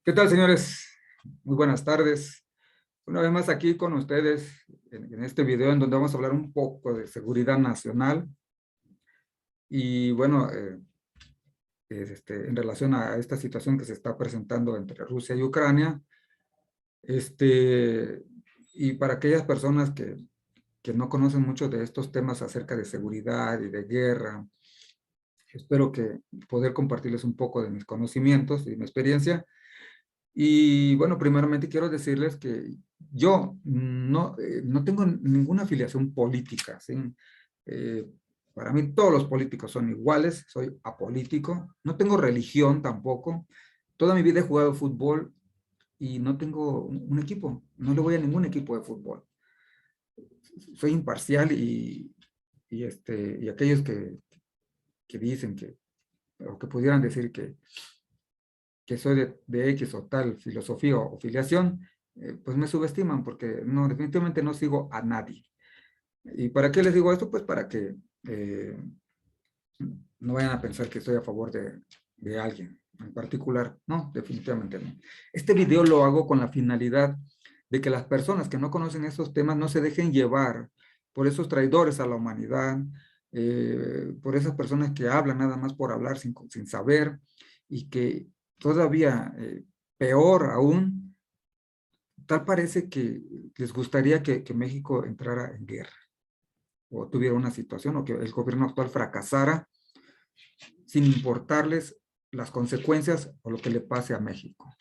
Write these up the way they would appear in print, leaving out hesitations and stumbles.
¿Qué tal, señores? Muy buenas tardes. Una vez más aquí con ustedes en este video en donde vamos a hablar un poco de seguridad nacional y bueno, en relación a esta situación que se está presentando entre Rusia y Ucrania. este, y para aquellas personas que no conocen mucho de estos temas acerca de seguridad y de guerra, espero que poder compartirles un poco de mis conocimientos y mi experiencia. Y bueno, primeramente quiero decirles que yo no tengo ninguna afiliación política, ¿sí? Eh, para mí todos los políticos son iguales, soy apolítico, no tengo religión tampoco. Toda mi vida he jugado fútbol y no tengo un equipo, no le voy a ningún equipo de fútbol. Soy imparcial y aquellos que dicen o que pudieran decir que soy de X o tal filosofía o filiación, pues me subestiman porque no, definitivamente no sigo a nadie. ¿Y para qué les digo esto? Pues para que no vayan a pensar que estoy a favor de alguien en particular. No, definitivamente no. Este video lo hago con la finalidad de que las personas que no conocen estos temas no se dejen llevar por esos traidores a la humanidad, por esas personas que hablan nada más por hablar sin saber, y que todavía, peor aún, tal parece que les gustaría que México entrara en guerra o tuviera una situación o que el gobierno actual fracasara sin importarles las consecuencias o lo que le pase a México.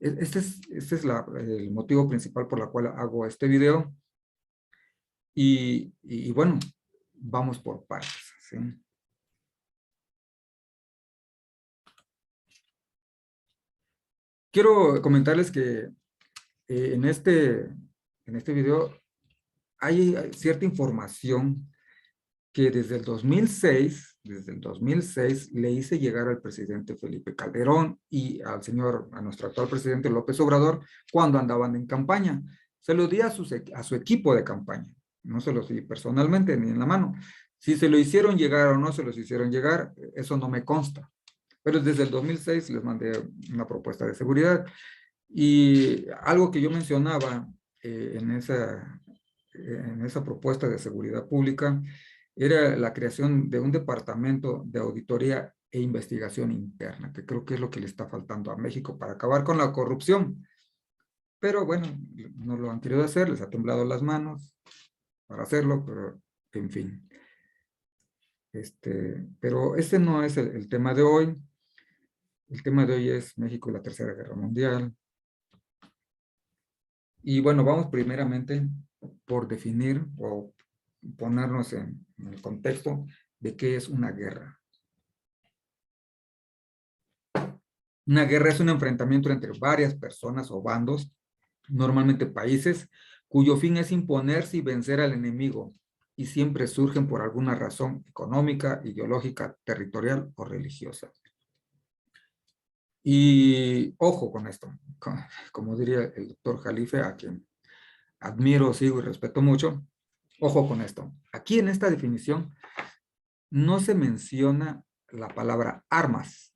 Este es el motivo principal por la cual hago este video. Y bueno, vamos por partes, ¿sí? Quiero comentarles que en este video hay cierta información que desde el 2006 le hice llegar al presidente Felipe Calderón y a nuestro actual presidente López Obrador cuando andaban en campaña. Se lo di a su equipo de campaña, no se los di personalmente ni en la mano. Si se lo hicieron llegar o no se los hicieron llegar, eso no me consta. Pero desde el 2006 les mandé una propuesta de seguridad. Y algo que yo mencionaba en esa propuesta de seguridad pública era la creación de un departamento de auditoría e investigación interna, que creo que es lo que le está faltando a México para acabar con la corrupción. Pero bueno, no lo han querido hacer, les ha temblado las manos para hacerlo, pero en fin. Pero ese no es el tema de hoy. El tema de hoy es México y la Tercera Guerra Mundial. Y bueno, vamos primeramente por definir o ponernos en el contexto de qué es una guerra. Una guerra es un enfrentamiento entre varias personas o bandos, normalmente países, cuyo fin es imponerse y vencer al enemigo, y siempre surgen por alguna razón económica, ideológica, territorial o religiosa. Y ojo con esto, como diría el doctor Jalife, a quien admiro, sigo y respeto mucho. Ojo con esto. Aquí en esta definición no se menciona la palabra armas.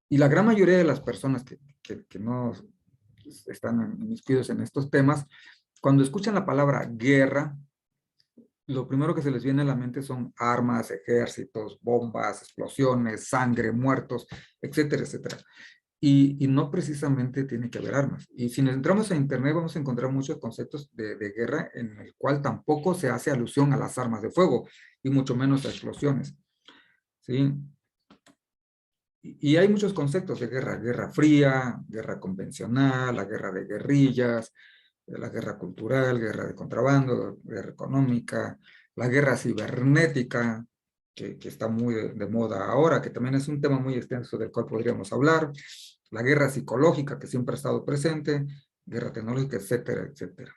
Y la gran mayoría de las personas que no están inmiscuidos en estos temas, cuando escuchan la palabra guerra, lo primero que se les viene a la mente son armas, ejércitos, bombas, explosiones, sangre, muertos, etcétera, etcétera. Y no precisamente tiene que haber armas. Y si nos entramos a internet vamos a encontrar muchos conceptos de guerra en el cual tampoco se hace alusión a las armas de fuego y mucho menos a explosiones, ¿sí? Y hay muchos conceptos de guerra: guerra fría, guerra convencional, la guerra de guerrillas, la guerra cultural, guerra de contrabando, guerra económica, la guerra cibernética, que está muy de moda ahora, que también es un tema muy extenso del cual podríamos hablar, la guerra psicológica, que siempre ha estado presente, guerra tecnológica, etcétera, etcétera.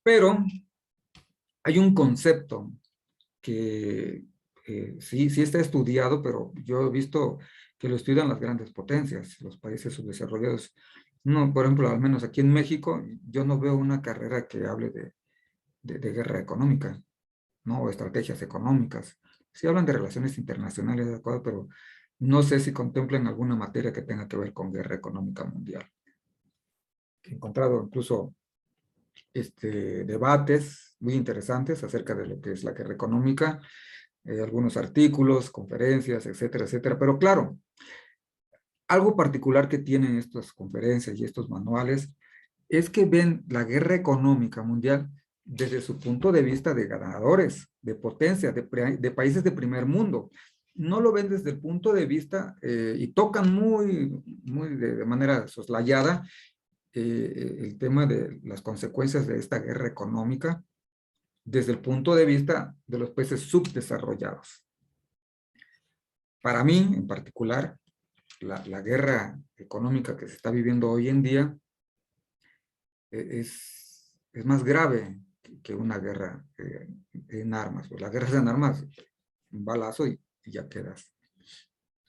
Pero hay un concepto que sí está estudiado, pero yo he visto que lo estudian las grandes potencias, los países subdesarrollados. No, por ejemplo, al menos aquí en México, yo no veo una carrera que hable de guerra económica, ¿no? O estrategias económicas. Sí hablan de relaciones internacionales, ¿de acuerdo? Pero No sé si contemplan alguna materia que tenga que ver con guerra económica mundial. He encontrado incluso debates muy interesantes acerca de lo que es la guerra económica, algunos artículos, conferencias, etcétera, etcétera. Pero claro, algo particular que tienen estas conferencias y estos manuales es que ven la guerra económica mundial desde su punto de vista de ganadores, de potencia, de países de primer mundo. No lo ven desde el punto de vista y tocan muy de manera soslayada el tema de las consecuencias de esta guerra económica desde el punto de vista de los países subdesarrollados. Para mí, en particular, la guerra económica que se está viviendo hoy en día es más grave que una guerra en armas. Pues la guerra en armas, un balazo y ya quedas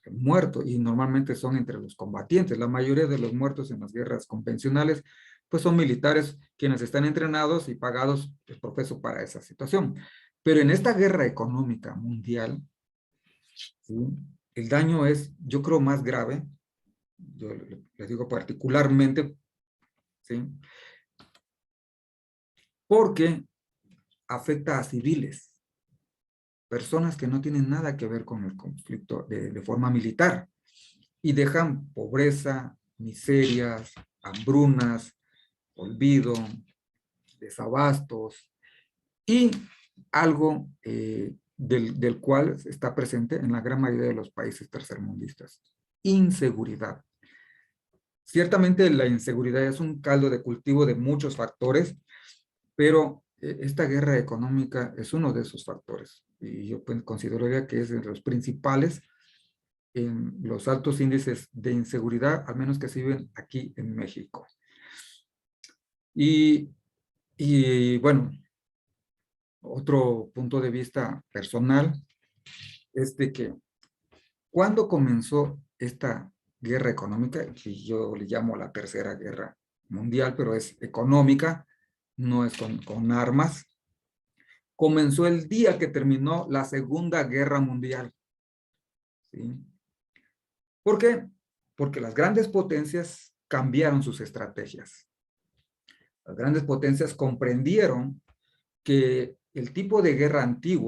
muerto. Y normalmente son entre los combatientes. La mayoría de los muertos en las guerras convencionales pues son militares quienes están entrenados y pagados, pues, profeso, para esa situación. Pero en esta guerra económica mundial, ¿sí?, el daño es, yo creo, más grave. Yo les digo particularmente, ¿sí?, porque afecta a civiles, personas que no tienen nada que ver con el conflicto de forma militar y dejan pobreza, miserias, hambrunas, olvido, desabastos y algo del cual está presente en la gran mayoría de los países tercermundistas: inseguridad. Ciertamente la inseguridad es un caldo de cultivo de muchos factores, pero esta guerra económica es uno de esos factores. Y yo pues, consideraría que es de los principales en los altos índices de inseguridad, al menos que se viven aquí en México. Y, y bueno, otro punto de vista personal es de que cuando comenzó esta guerra económica, que yo le llamo la tercera guerra mundial, pero es económica, no es con armas, comenzó el día que terminó la Segunda Guerra Mundial. ¿Sí? ¿Por qué? Porque las grandes potencias cambiaron sus estrategias. Las grandes potencias comprendieron que el tipo de guerra antiguo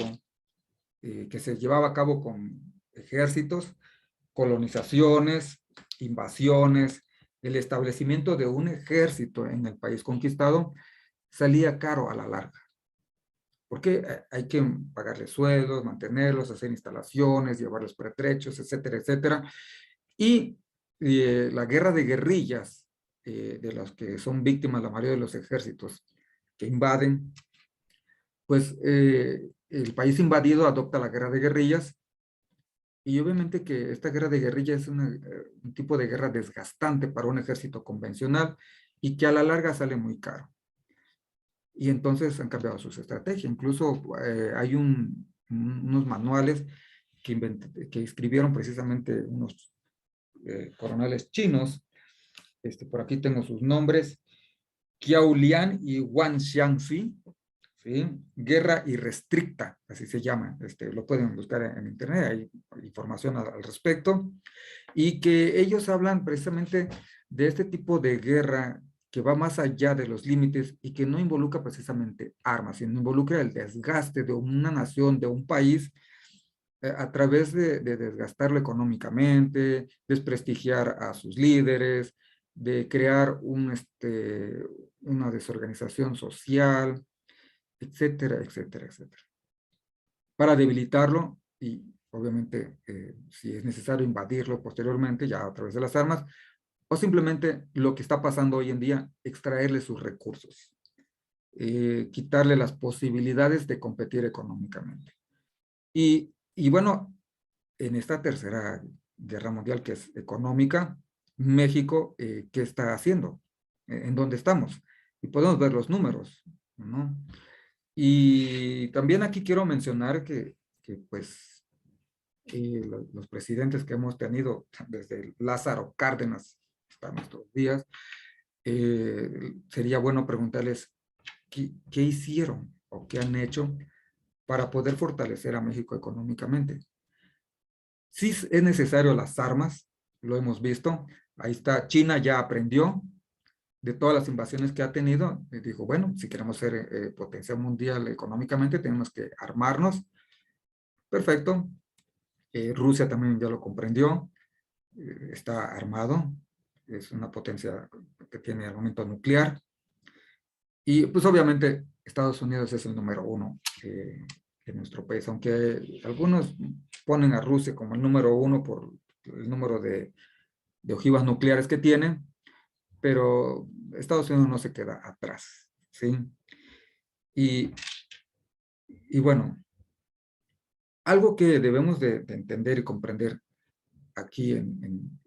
que se llevaba a cabo con ejércitos, colonizaciones, invasiones, el establecimiento de un ejército en el país conquistado, salía caro a la larga. Porque hay que pagarles sueldos, mantenerlos, hacer instalaciones, llevarles pertrechos, etcétera, etcétera. Y la guerra de guerrillas, de los que son víctimas la mayoría de los ejércitos que invaden, pues el país invadido adopta la guerra de guerrillas y obviamente que esta guerra de guerrillas es un tipo de guerra desgastante para un ejército convencional y que a la larga sale muy caro. Y entonces han cambiado sus estrategias. Incluso hay unos manuales que escribieron precisamente unos coroneles chinos. Por aquí tengo sus nombres: Qiao Lian y Wang Xiangxi, ¿sí? Guerra irrestricta, así se llama. Lo pueden buscar en internet, hay información al respecto. Y que ellos hablan precisamente de este tipo de guerra que va más allá de los límites y que no involucra precisamente armas, sino involucra el desgaste de una nación, de un país, a través de desgastarlo económicamente, desprestigiar a sus líderes, de crear una desorganización social, etcétera, etcétera, etcétera, para debilitarlo y obviamente si es necesario invadirlo posteriormente ya a través de las armas, o simplemente lo que está pasando hoy en día, extraerle sus recursos, quitarle las posibilidades de competir económicamente. Y bueno, en esta tercera guerra mundial que es económica, México, ¿qué está haciendo? ¿En dónde estamos? Y podemos ver los números, ¿no? Y también aquí quiero mencionar que pues los presidentes que hemos tenido desde Lázaro Cárdenas hasta nuestros días, sería bueno preguntarles qué hicieron o qué han hecho para poder fortalecer a México económicamente. Sí es necesario las armas, lo hemos visto. Ahí está, China ya aprendió de todas las invasiones que ha tenido. Y dijo, bueno, si queremos ser potencia mundial económicamente, tenemos que armarnos. Perfecto. Rusia también ya lo comprendió, está armado, es una potencia que tiene armamento nuclear. Y pues obviamente Estados Unidos es el número uno en nuestro país, aunque algunos ponen a Rusia como el número uno por el número de ojivas nucleares que tiene, pero Estados Unidos no se queda atrás, ¿sí? Y, y bueno, algo que debemos de entender y comprender aquí en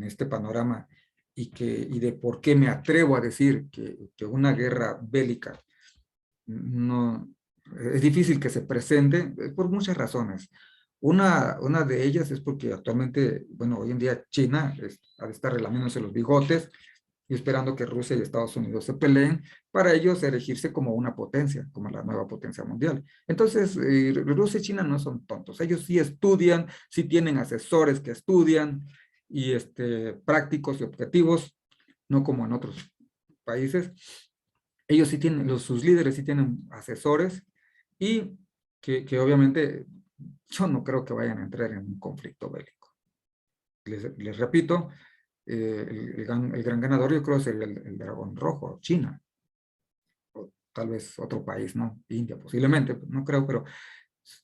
este panorama y de por qué me atrevo a decir que una guerra bélica no, es difícil que se presente por muchas razones. Una de ellas es porque actualmente, bueno, hoy en día China ha de estar relamiéndose los bigotes y esperando que Rusia y Estados Unidos se peleen para ellos erigirse como una potencia, como la nueva potencia mundial. Entonces, Rusia y China no son tontos. Ellos sí estudian, sí tienen asesores que estudian y prácticos y objetivos, no como en otros países. Ellos sí tienen, sus líderes sí tienen asesores y que obviamente yo no creo que vayan a entrar en un conflicto bélico. Les repito, el gran ganador yo creo sería el dragón rojo, China, o tal vez otro país, ¿no? India posiblemente, no creo, pero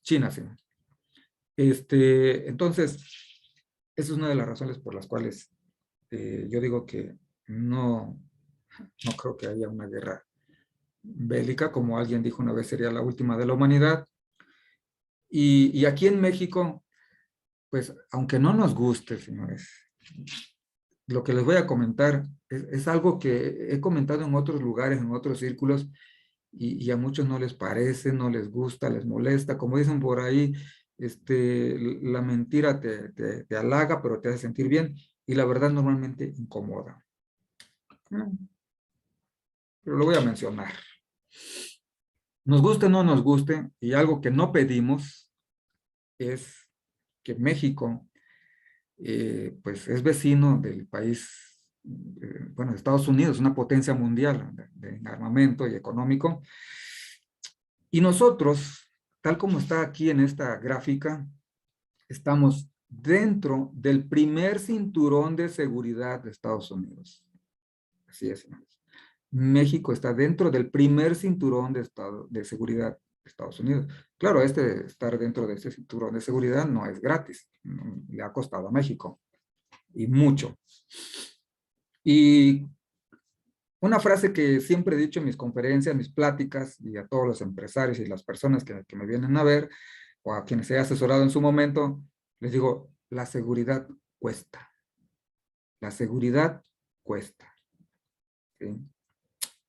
China sí. Entonces, esa es una de las razones por las cuales yo digo que no creo que haya una guerra bélica, como alguien dijo una vez, sería la última de la humanidad. Y aquí en México, pues, aunque no nos guste, señores, lo que les voy a comentar es algo que he comentado en otros lugares, en otros círculos, y a muchos no les parece, no les gusta, les molesta. Como dicen por ahí, la mentira te halaga, pero te hace sentir bien, y la verdad normalmente incomoda. Pero lo voy a mencionar. Nos guste o no nos guste, y algo que no pedimos es que México, pues es vecino del país, bueno, Estados Unidos, una potencia mundial de armamento y económico. Y nosotros, tal como está aquí en esta gráfica, estamos dentro del primer cinturón de seguridad de Estados Unidos. Así es, señores. México está dentro del primer cinturón de seguridad de Estados Unidos. Claro, estar dentro de este cinturón de seguridad no es gratis, le ha costado a México y mucho. Y una frase que siempre he dicho en mis conferencias, en mis pláticas y a todos los empresarios y las personas que me vienen a ver o a quienes he asesorado en su momento, les digo, la seguridad cuesta. La seguridad cuesta. ¿Sí?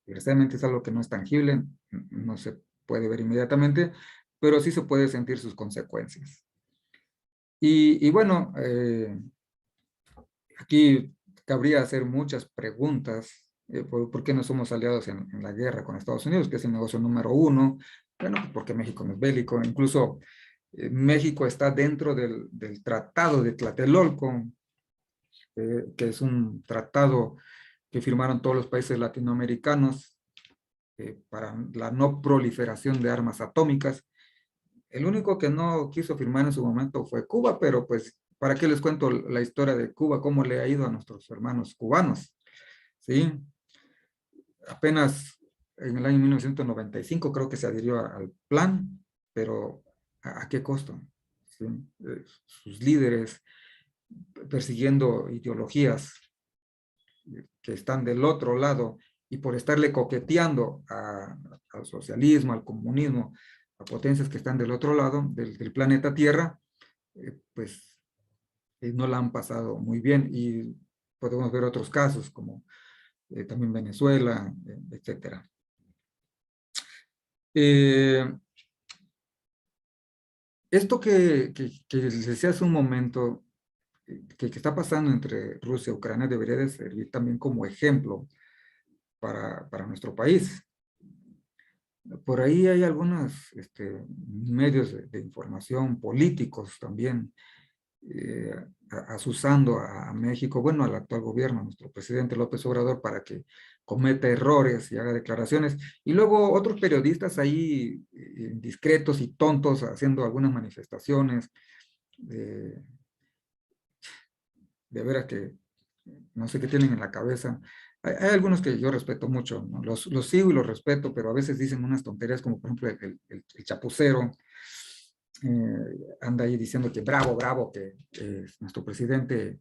Desgraciadamente es algo que no es tangible, no se puede ver inmediatamente, pero sí se puede sentir sus consecuencias. Y bueno, aquí cabría hacer muchas preguntas. ¿Por qué no somos aliados en la guerra con Estados Unidos, que es el negocio número uno? Bueno, porque México no es bélico. Incluso México está dentro del Tratado de Tlatelolco, que es un tratado que firmaron todos los países latinoamericanos para la no proliferación de armas atómicas. El único que no quiso firmar en su momento fue Cuba, pero pues, ¿para qué les cuento la historia de Cuba? ¿Cómo le ha ido a nuestros hermanos cubanos? ¿Sí? Apenas en el año 1995 creo que se adhirió al plan, pero ¿a qué costo? ¿Sí? Sus líderes persiguiendo ideologías que están del otro lado y por estarle coqueteando al socialismo, al comunismo, a potencias que están del otro lado del planeta Tierra, pues no la han pasado muy bien y podemos ver otros casos como también Venezuela, etcétera. Esto que les decía hace un momento, que está pasando entre Rusia y Ucrania debería de servir también como ejemplo para nuestro país. Por ahí hay algunos medios de información, políticos también, asusando a México, bueno, al actual gobierno, a nuestro presidente López Obrador, para que cometa errores y haga declaraciones. Y luego otros periodistas ahí discretos y tontos haciendo algunas manifestaciones. De, de veras que no sé qué tienen en la cabeza. Hay algunos que yo respeto mucho, ¿no? Los sigo y los respeto, pero a veces dicen unas tonterías como por ejemplo el chapucero, anda ahí diciendo que bravo, bravo, que nuestro presidente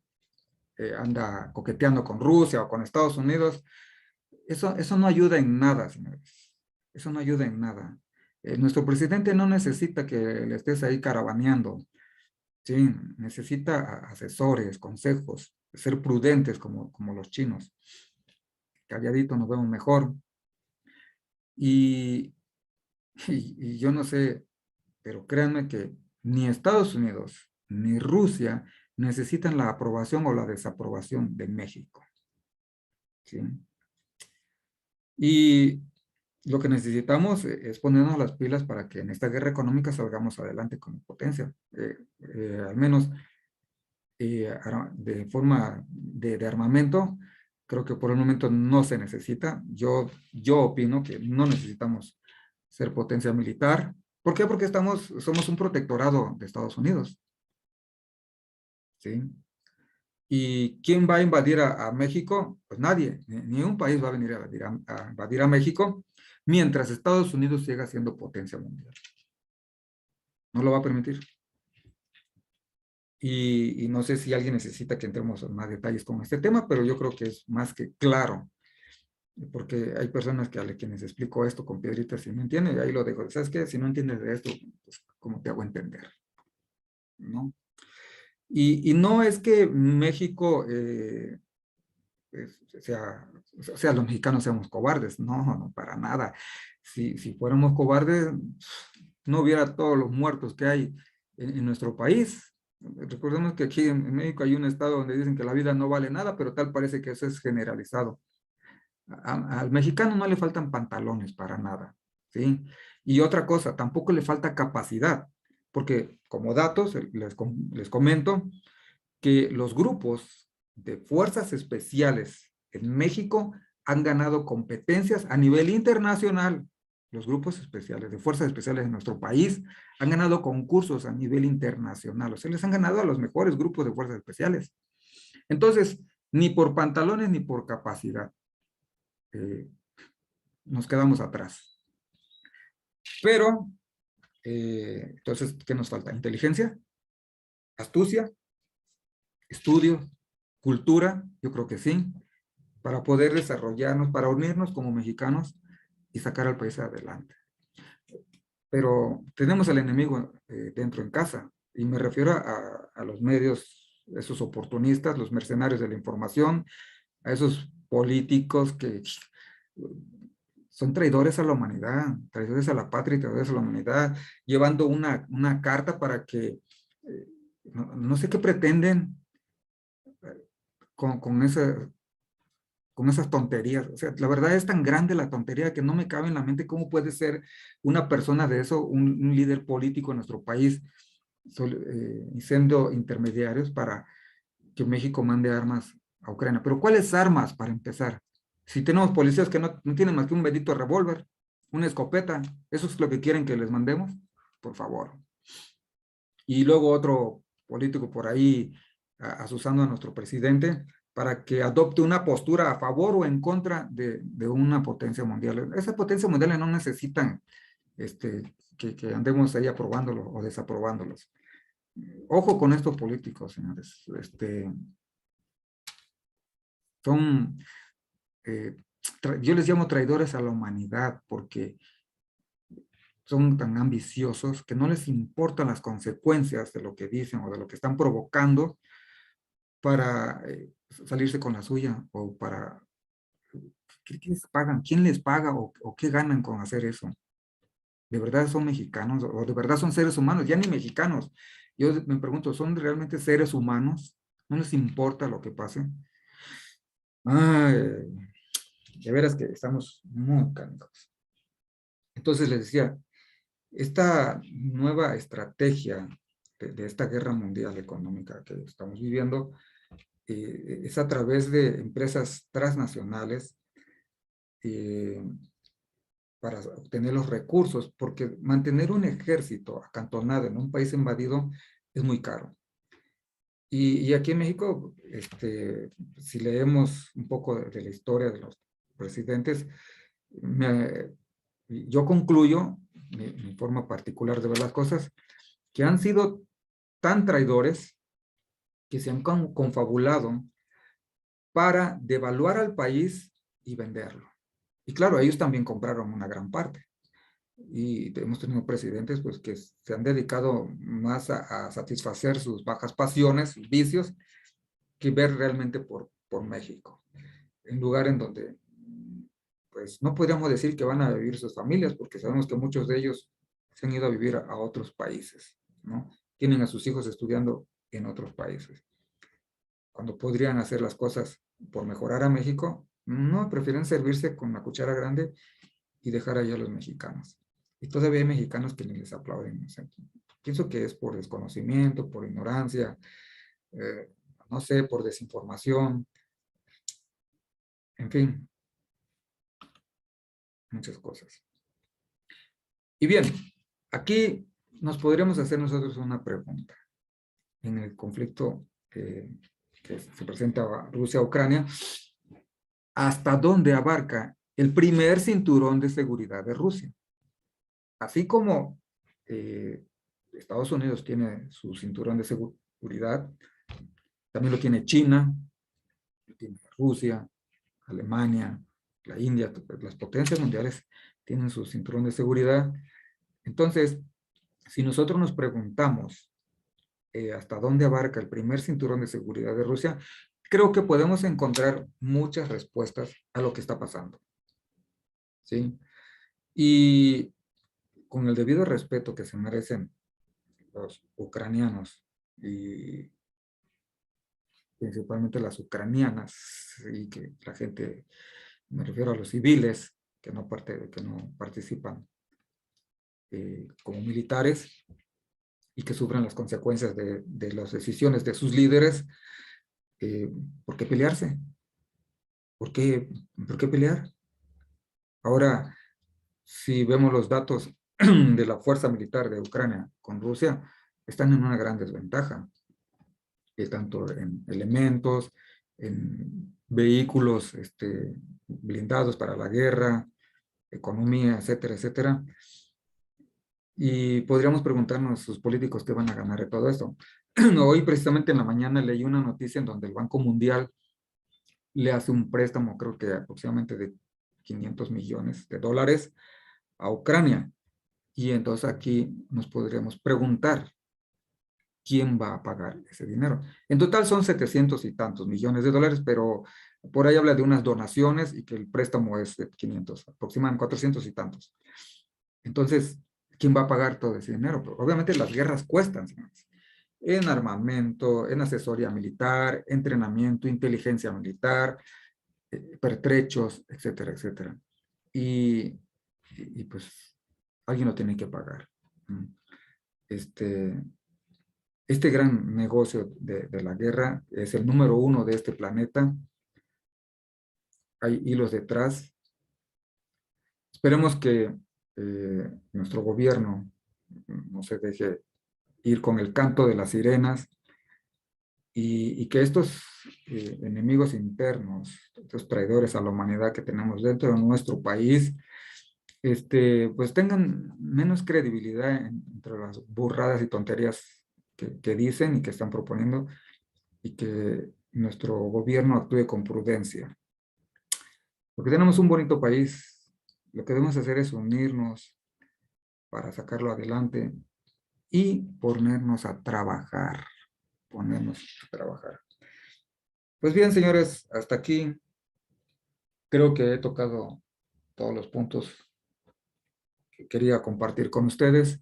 anda coqueteando con Rusia o con Estados Unidos. Eso no ayuda en nada, señores. Eso no ayuda en nada. Nuestro presidente no necesita que le estés ahí caravaneando. Sí, necesita asesores, consejos, ser prudentes como los chinos. Calladito nos vemos mejor. Y, y yo no sé, pero créanme que ni Estados Unidos ni Rusia necesitan la aprobación o la desaprobación de México. ¿Sí? Y lo que necesitamos es ponernos las pilas para que en esta guerra económica salgamos adelante como potencia. Al menos de forma de armamento, creo que por el momento no se necesita. Yo opino que no necesitamos ser potencia militar. ¿Por qué? Porque somos un protectorado de Estados Unidos. ¿Sí? ¿Y quién va a invadir a México? Pues nadie, ni un país va a venir a invadir a México mientras Estados Unidos siga siendo potencia mundial. No lo va a permitir. Y no sé si alguien necesita que entremos en más detalles con este tema, pero yo creo que es más que claro, porque hay personas que a quienes explico esto con piedritas y no entienden, y ahí lo dejo. ¿Sabes qué? Si no entiendes de esto, pues, ¿cómo te hago entender? ¿No? Y no es que México sea, los mexicanos seamos cobardes, no, no, para nada. Si fuéramos cobardes, no hubiera todos los muertos que hay en nuestro país. Recordemos que aquí en México hay un estado donde dicen que la vida no vale nada, pero tal parece que eso es generalizado. Al mexicano no le faltan pantalones para nada, ¿sí? Y otra cosa, tampoco le falta capacidad, porque como datos les comento que los grupos de fuerzas especiales en México han ganado competencias a nivel internacional. Los grupos especiales de fuerzas especiales en nuestro país han ganado concursos a nivel internacional. O sea, les han ganado a los mejores grupos de fuerzas especiales. Entonces, ni por pantalones ni por capacidad eh, nos quedamos atrás. Pero, entonces, ¿qué nos falta? Inteligencia, astucia, estudio, cultura, yo creo que sí, para poder desarrollarnos, para unirnos como mexicanos y sacar al país adelante. Pero tenemos al enemigo dentro en casa, y me refiero a los medios, esos oportunistas, los mercenarios de la información, a esos políticos que son traidores a la humanidad, traidores a la patria y traidores a la humanidad, llevando una carta para que, no sé qué pretenden con esa con esas tonterías. O sea, la verdad es tan grande la tontería que no me cabe en la mente cómo puede ser una persona de eso, un líder político en nuestro país, siendo intermediarios para que México mande armas a Ucrania. Pero ¿cuáles armas para empezar? Si tenemos policías que no tienen más que un bendito revólver, una escopeta, ¿eso es lo que quieren que les mandemos? Por favor. Y luego otro político por ahí asusando a nuestro presidente para que adopte una postura a favor o en contra de una potencia mundial. Esas potencias mundiales no necesitan que andemos ahí aprobándolos o desaprobándolos. Ojo con estos políticos, señores. Son, eh, yo les llamo traidores a la humanidad porque son tan ambiciosos que no les importan las consecuencias de lo que dicen o de lo que están provocando para salirse con la suya o para... ¿Qué les pagan? ¿Quién les paga o qué ganan con hacer eso? ¿De verdad son mexicanos o de verdad son seres humanos? Ya ni mexicanos. Yo me pregunto, ¿son realmente seres humanos? ¿No les importa lo que pase? Ay, de veras que estamos muy cansados. Entonces les decía, esta nueva estrategia de esta guerra mundial económica que estamos viviendo es a través de empresas transnacionales para obtener los recursos, porque mantener un ejército acantonado en un país invadido es muy caro. Y aquí en México, si leemos un poco de la historia de los presidentes, yo concluyo, mi forma particular de ver las cosas, que han sido tan traidores que se han confabulado para devaluar al país y venderlo. Y claro, ellos también compraron una gran parte. Y hemos tenido presidentes pues, que se han dedicado más a satisfacer sus bajas pasiones, sus vicios, que ver realmente por México. En lugar en donde, pues no podríamos decir que van a vivir sus familias, porque sabemos que muchos de ellos se han ido a vivir a otros países, ¿no? Tienen a sus hijos estudiando en otros países. Cuando podrían hacer las cosas por mejorar a México, no, prefieren servirse con la cuchara grande y dejar allá a los mexicanos. Y todavía hay mexicanos que ni les aplauden. O sea, pienso que es por desconocimiento, por ignorancia, no sé, por desinformación, en fin, muchas cosas. Y bien, aquí nos podríamos hacer nosotros una pregunta. En el conflicto que se presenta Rusia-Ucrania, ¿hasta dónde abarca el primer cinturón de seguridad de Rusia? Así como Estados Unidos tiene su cinturón de seguridad, también lo tiene China, lo tiene Rusia, Alemania, la India, las potencias mundiales tienen su cinturón de seguridad. Entonces, si nosotros nos preguntamos hasta dónde abarca el primer cinturón de seguridad de Rusia, creo que podemos encontrar muchas respuestas a lo que está pasando. ¿Sí? Y con el debido respeto que se merecen los ucranianos y principalmente las ucranianas, y que la gente, me refiero a los civiles que no participan como militares y que sufren las consecuencias de las decisiones de sus líderes, ¿por qué pelearse? ¿Por qué pelear? Ahora, si vemos los datos de la fuerza militar de Ucrania con Rusia, están en una gran desventaja, tanto en elementos, en vehículos blindados para la guerra, economía, etcétera, etcétera. Y podríamos preguntarnos, sus políticos, ¿qué van a ganar de todo esto? Hoy, precisamente en la mañana, leí una noticia en donde el Banco Mundial le hace un préstamo, creo que aproximadamente de 500 millones de dólares a Ucrania. Y entonces aquí nos podríamos preguntar, ¿quién va a pagar ese dinero? En total son 700 y tantos millones de dólares, pero por ahí habla de unas donaciones y que el préstamo es de 500, aproximadamente 400 y tantos. Entonces, ¿quién va a pagar todo ese dinero? Pero obviamente las guerras cuestan, señores. En armamento, en asesoría militar, entrenamiento, inteligencia militar, pertrechos, etcétera, etcétera. Y pues alguien lo tiene que pagar. Este gran negocio de la guerra es el número 1 de este planeta. Hay hilos detrás. Esperemos que nuestro gobierno no se deje ir con el canto de las sirenas y que estos enemigos internos, estos traidores a la humanidad que tenemos dentro de nuestro país, pues tengan menos credibilidad entre las burradas y tonterías que dicen y que están proponiendo, y que nuestro gobierno actúe con prudencia. Porque tenemos un bonito país, lo que debemos hacer es unirnos para sacarlo adelante y ponernos a trabajar, Pues bien, señores, hasta aquí creo que he tocado todos los puntos que quería compartir con ustedes.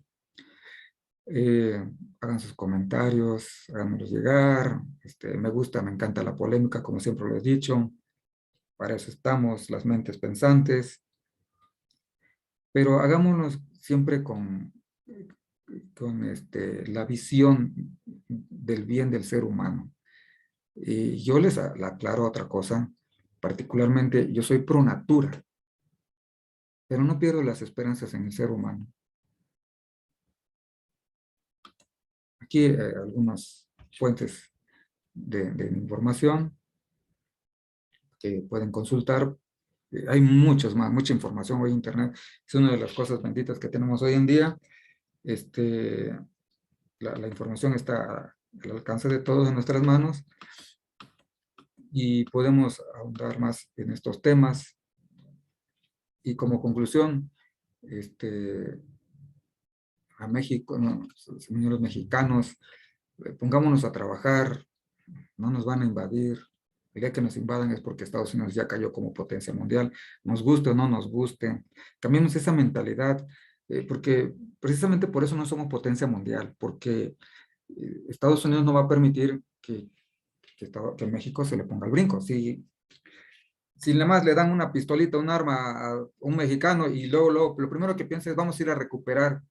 Hagan sus comentarios, háganmelos llegar. Me gusta, me encanta la polémica, como siempre lo he dicho. Para eso estamos, las mentes pensantes. Pero hagámonos siempre con la visión del bien del ser humano. Y yo les aclaro otra cosa, particularmente yo soy pro natura, pero no pierdo las esperanzas en el ser humano. Aquí algunas fuentes de información que pueden consultar. Hay muchas más, mucha información hoy en Internet. Es una de las cosas benditas que tenemos hoy en día. La información está al alcance de todos en nuestras manos y podemos ahondar más en estos temas. Y como conclusión, a México, no, señores mexicanos, pongámonos a trabajar, no nos van a invadir. El día que nos invadan es porque Estados Unidos ya cayó como potencia mundial, nos guste o no nos guste. Cambiemos esa mentalidad, porque precisamente por eso no somos potencia mundial, porque Estados Unidos no va a permitir que México se le ponga el brinco. Si nada más le dan una pistolita, un arma a un mexicano y luego lo primero que piensa es vamos a ir a recuperar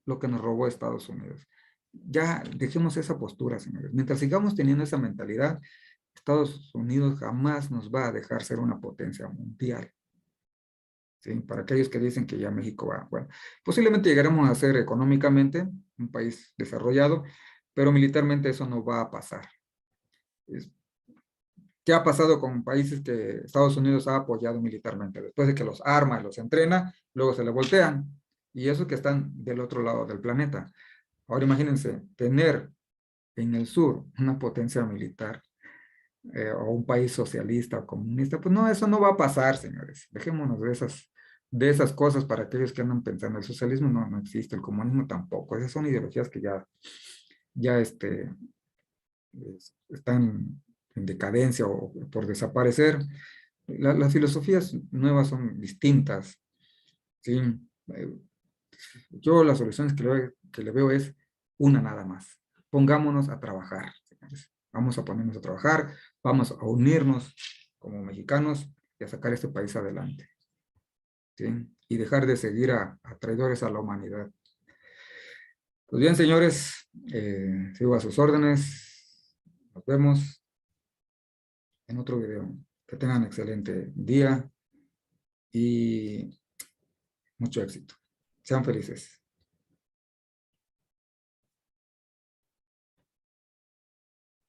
lo que nos robó Estados Unidos. Ya dejemos esa postura, señores. Mientras sigamos teniendo esa mentalidad, Estados Unidos jamás nos va a dejar ser una potencia mundial. ¿Sí? Para aquellos que dicen que ya México va, bueno, posiblemente llegaremos a ser económicamente un país desarrollado, pero militarmente eso no va a pasar. ¿Qué ha pasado con países que Estados Unidos ha apoyado militarmente? Después de que los arma y los entrena, luego se le voltean. Y eso que están del otro lado del planeta. Ahora imagínense, tener en el sur una potencia militar o un país socialista o comunista, pues no, eso no va a pasar, señores. Dejémonos de esas cosas para aquellos que andan pensando. El socialismo no existe, el comunismo tampoco. Esas son ideologías que ya están en decadencia o por desaparecer. Las filosofías nuevas son distintas, ¿sí? Yo las soluciones que le veo es una nada más. Pongámonos a trabajar, señores. Vamos a ponernos a trabajar, vamos a unirnos como mexicanos y a sacar este país adelante, ¿sí? Y dejar de seguir a traidores a la humanidad. Pues bien, señores, sigo a sus órdenes. Nos vemos en otro video. Que tengan excelente día y mucho éxito. Sean felices.